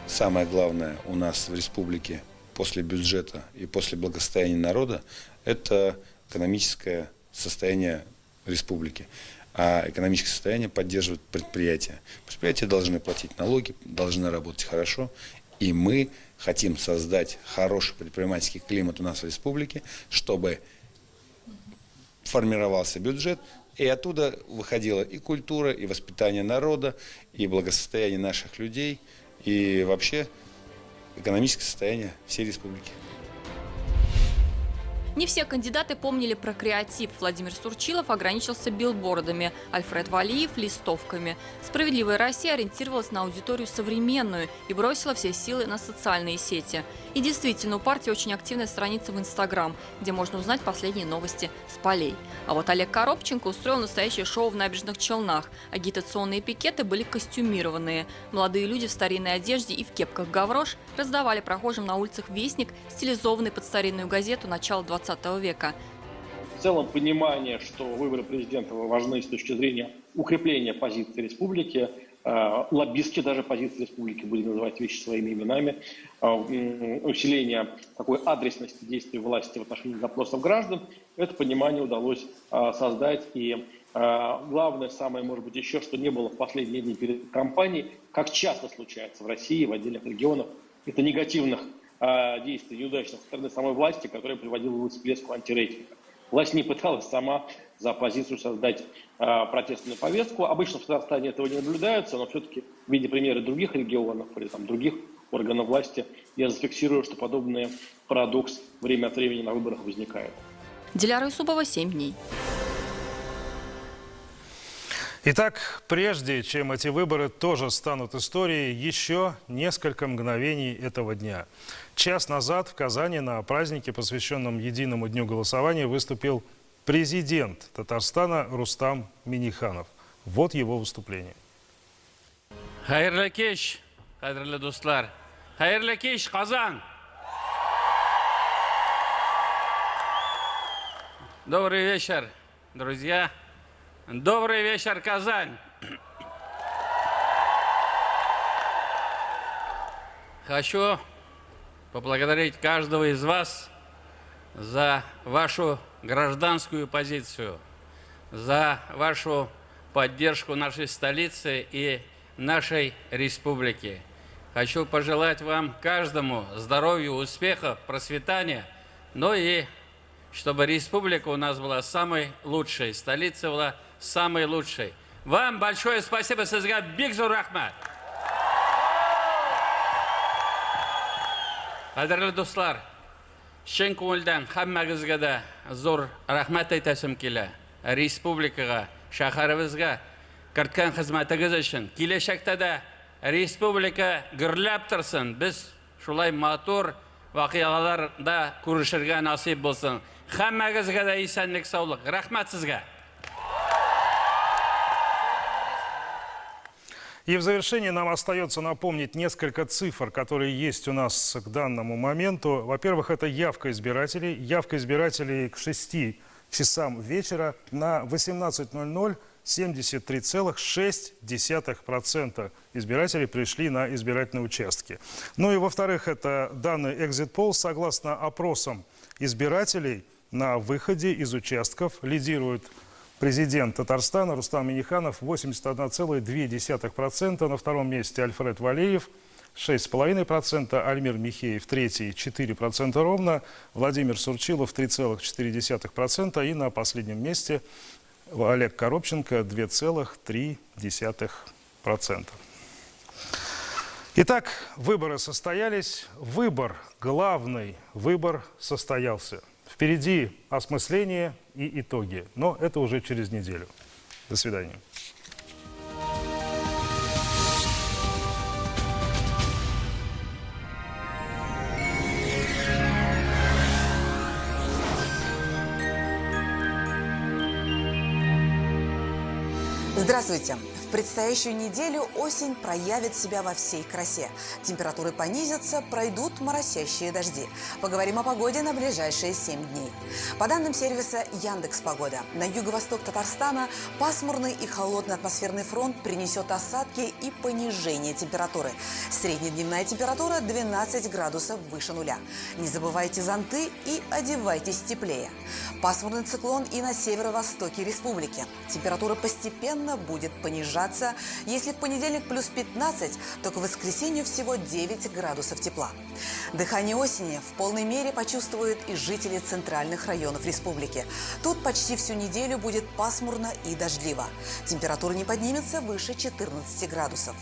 Самое главное у нас в республике после бюджета и после благосостояния народа – это экономическое состояние республики. А экономическое состояние поддерживает предприятия. Предприятия должны платить налоги, должны работать хорошо. И мы хотим создать хороший предпринимательский климат у нас в республике, чтобы формировался бюджет, и оттуда выходила и культура, и воспитание народа, и благосостояние наших людей, и вообще экономическое состояние всей республики. Не все кандидаты помнили про креатив. Владимир Сурчилов ограничился билбордами, Альфред Валиев – листовками. «Справедливая Россия» ориентировалась на аудиторию современную и бросила все силы на социальные сети. И действительно, у партии очень активная страница в Инстаграм, где можно узнать последние новости с полей. А вот Олег Коробченко устроил настоящее шоу в Набережных Челнах. Агитационные пикеты были костюмированные. Молодые люди в старинной одежде и в кепках гаврош раздавали прохожим на улицах вестник, стилизованный под старинную газету начала 20 века. В целом понимание, что выборы президента важны с точки зрения укрепления позиции республики, лоббистские даже позиции республики, будем называть вещи своими именами, усиление такой адресности действий власти в отношении запросов граждан, это понимание удалось создать. И главное, самое, может быть, еще, что не было в последние дни перед кампанией, как часто случается в России, в отдельных регионах, это негативных действий неудачных со стороны самой власти, которая приводила к всплеску антирейтинга. Власть не пыталась сама за оппозицию создать протестную повестку. Обычно в Татарстане этого не наблюдается, но все-таки в виде примера других регионов или других органов власти я зафиксирую, что подобный парадокс время от времени на выборах возникает. Диляра Юсупова, 7 дней. Итак, прежде чем эти выборы тоже станут историей, еще несколько мгновений этого дня. Час назад в Казани на празднике, посвященном Единому дню голосования, выступил президент Татарстана Рустам Минниханов. Вот его выступление. Хайырлы кеш, кадірлі достар. Хайырлы кеш, Казан. Добрый вечер, друзья. Добрый вечер, Казань. Хочу поблагодарить каждого из вас за вашу гражданскую позицию, за вашу поддержку нашей столицы и нашей республики. Хочу пожелать вам каждому здоровья, успехов, процветания, но и чтобы республика у нас была самой лучшей, столица была самой лучшей. Вам большое спасибо, сізге бик зор рахмат. Қадірлі достар, шын көңілден хаммаңызға да зор рахмат айтасым келі. Республикаға, шаһарыбызға кірткен қызметіңіз үшін. Келешекте де республика гүрләп тұрсын. Біз шулай матур вақиғаларда көрішерге насип болсын. Хаммаңызға да исәнлік, саулық. Рахмат сізге. И в завершении нам остается напомнить несколько цифр, которые есть у нас к данному моменту. Во-первых, это явка избирателей. Явка избирателей к 6 часам вечера на 18:00 73,6% избирателей пришли на избирательные участки. Ну и во-вторых, это данные Exit Poll. Согласно опросам избирателей, на выходе из участков лидирует президент Татарстана Рустам Минниханов 81,2%. На втором месте Альфред Валеев 6,5%, Альмир Михеев третий 4% ровно, Владимир Сурчилов 3,4% и на последнем месте Олег Коробченко 2,3%. Итак, выборы состоялись. Главный выбор состоялся. Впереди осмысление и итоги, но это уже через неделю. До свидания. Здравствуйте! В предстоящую неделю осень проявит себя во всей красе. Температуры понизятся, пройдут моросящие дожди. Поговорим о погоде на ближайшие 7 дней. По данным сервиса Яндекс.Погода, на юго-восток Татарстана пасмурный и холодный атмосферный фронт принесет осадки и понижение температуры. Среднедневная температура 12 градусов выше нуля. Не забывайте зонты и одевайтесь теплее. Пасмурный циклон и на северо-востоке республики. Температура постепенно будет понижаться. Если в понедельник плюс 15, то к воскресенью всего 9 градусов тепла. Дыхание осени в полной мере почувствуют и жители центральных районов республики. Тут почти всю неделю будет пасмурно и дождливо. Температура не поднимется выше 14 градусов.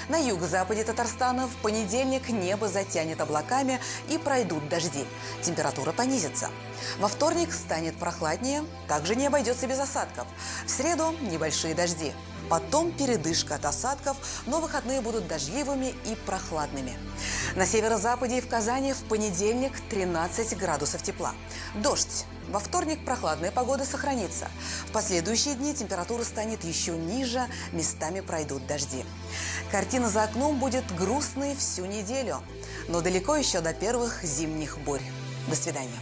На юго-западе Татарстана в понедельник небо затянет облаками и пройдут дожди. Температура понизится. Во вторник станет прохладнее, также не обойдется без осадков. В среду небольшие дожди. Потом передышка от осадков, но выходные будут дождливыми и прохладными. На северо-западе и в Казани в понедельник 13 градусов тепла. Дождь. Во вторник прохладная погода сохранится. В последующие дни температура станет еще ниже, местами пройдут дожди. Картина за окном будет грустной всю неделю, но далеко еще до первых зимних бурь. До свидания.